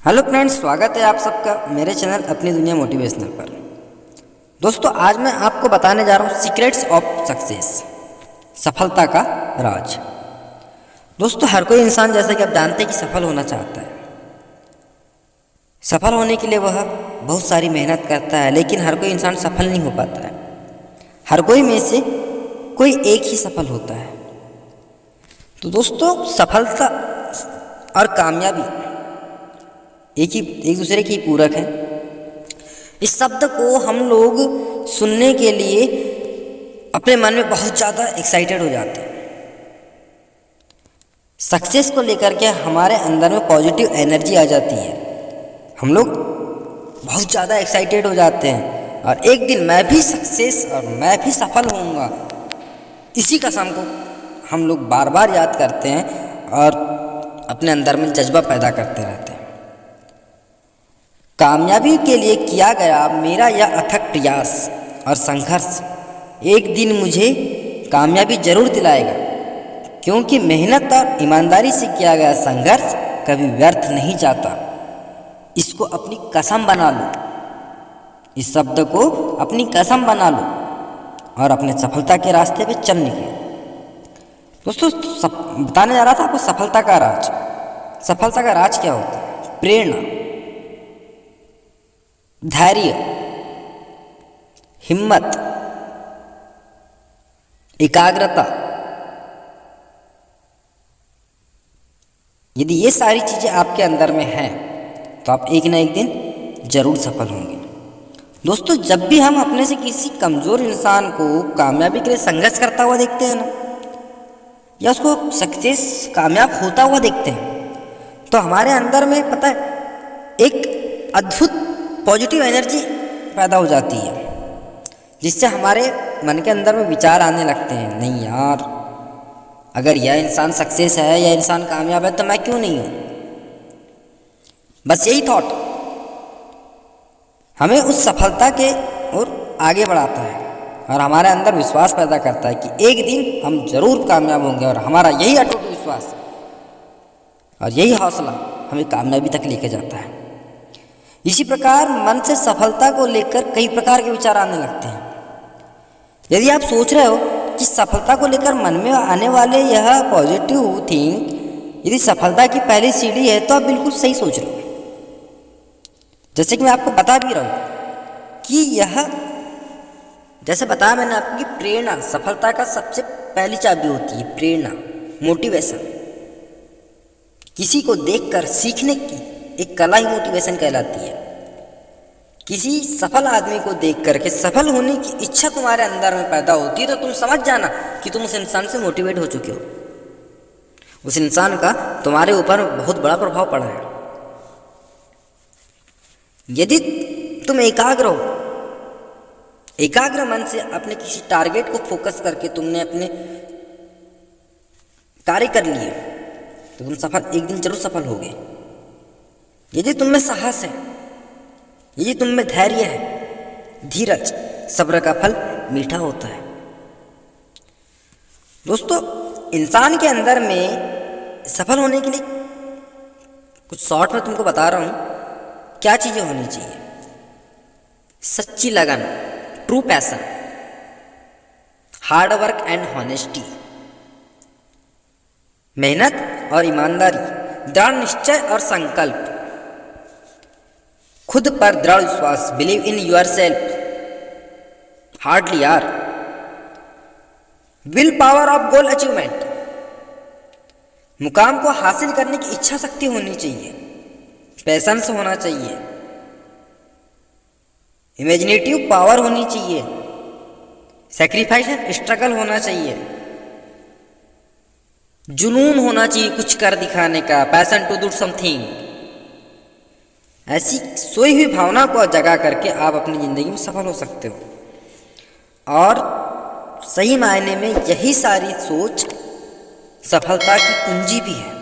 Hello friends, स्वागत है आप सबका मेरे चैनल अपनी दुनिया मोटिवेशनल पर। दोस्तों, आज मैं आपको बताने जा रहा हूँ सीक्रेट्स ऑफ सक्सेस, सफलता का राज। दोस्तों, हर कोई इंसान जैसा कि आप जानते हैं कि सफल होना चाहता है। सफल होने के लिए वह बहुत सारी मेहनत करता है, लेकिन हर कोई इंसान सफल नहीं हो पाता है। हर कोई में से कोई एक ही सफल होता है। तो दोस्तों, सफलता और कामयाबी एक दूसरे की पूरक है। इस शब्द को हम लोग सुनने के लिए अपने मन में बहुत ज़्यादा एक्साइटेड हो जाते हैं। सक्सेस को लेकर के हमारे अंदर में पॉजिटिव एनर्जी आ जाती है। हम लोग बहुत ज़्यादा एक्साइटेड हो जाते हैं और एक दिन मैं भी सक्सेस और मैं भी सफल होऊंगा, इसी कसम को हम लोग बार बार याद करते हैं और अपने अंदर में जज्बा पैदा करते रहते हैं। कामयाबी के लिए किया गया मेरा यह अथक प्रयास और संघर्ष एक दिन मुझे कामयाबी जरूर दिलाएगा, क्योंकि मेहनत और ईमानदारी से किया गया संघर्ष कभी व्यर्थ नहीं जाता। इसको अपनी कसम बना लो, इस शब्द को अपनी कसम बना लो और अपने सफलता के रास्ते पे चल निकलो। दोस्तों, बताने जा रहा था आपको सफलता का राज। सफलता का राज क्या होता है? प्रेरणा, धैर्य, हिम्मत, एकाग्रता। यदि ये सारी चीजें आपके अंदर में हैं तो आप एक ना एक दिन जरूर सफल होंगे। दोस्तों, जब भी हम अपने से किसी कमजोर इंसान को कामयाबी के लिए संघर्ष करता हुआ देखते हैं ना, या उसको सक्सेस कामयाब होता हुआ देखते हैं, तो हमारे अंदर में पता है एक अद्भुत पॉजिटिव एनर्जी पैदा हो जाती है, जिससे हमारे मन के अंदर में विचार आने लगते हैं, नहीं यार, अगर यह इंसान सक्सेस है, यह इंसान कामयाब है, तो मैं क्यों नहीं हूं। बस यही थॉट हमें उस सफलता के ओर आगे बढ़ाता है और हमारे अंदर विश्वास पैदा करता है कि एक दिन हम जरूर कामयाब होंगे। और हमारा यही अटूट विश्वास और यही हौसला हमें कामयाबी तक लेके जाता है। इसी प्रकार मन से सफलता को लेकर कई प्रकार के विचार आने लगते हैं। यदि आप सोच रहे हो कि सफलता को लेकर मन में आने वाले यह पॉजिटिव थिंक यदि सफलता की पहली सीढ़ी है, तो आप बिल्कुल सही सोच रहे हो। जैसे कि मैं आपको बता भी रहा हूं कि यह, जैसे बताया मैंने आपको कि प्रेरणा सफलता का सबसे पहली चाबी होती है। प्रेरणा, मोटिवेशन, किसी को देखकर सीखने की एक कला ही मोटिवेशन कहलाती है। किसी सफल आदमी को देख करके सफल होने की इच्छा तुम्हारे अंदर में पैदा होती है, तो तुम समझ जाना कि तुम उस इंसान से मोटिवेट हो चुके हो। उस इंसान का तुम्हारे ऊपर बहुत बड़ा प्रभाव पड़ा है। यदि तुम एकाग्र हो, एकाग्र मन से अपने किसी टारगेट को फोकस करके तुमने अपने कार्य कर लिए, तो तुम सफल एक दिन जरूर सफल होगे। यदि तुम में साहस है, यदि तुम में धैर्य है, धीरज, सब्र का फल मीठा होता है। दोस्तों, इंसान के अंदर में सफल होने के लिए कुछ शॉर्ट में तुमको बता रहा हूं क्या चीजें होनी चाहिए। सच्ची लगन, true passion, hard work and honesty, मेहनत और ईमानदारी, दृढ़ निश्चय और संकल्प, खुद पर दृढ़ विश्वास, believe in yourself, hardly यार, will power of goal achievement, मुकाम को हासिल करने की इच्छा शक्ति होनी चाहिए, पैशंस होना चाहिए, इमेजिनेटिव पावर होनी चाहिए, सैक्रिफाइस एंड स्ट्रगल होना चाहिए, जुनून होना चाहिए कुछ कर दिखाने का, पैशन टू डू समथिंग। ऐसी सोई हुई भावना को जगा करके आप अपनी जिंदगी में सफल हो सकते हो। और सही मायने में यही सारी सोच सफलता की कुंजी भी है।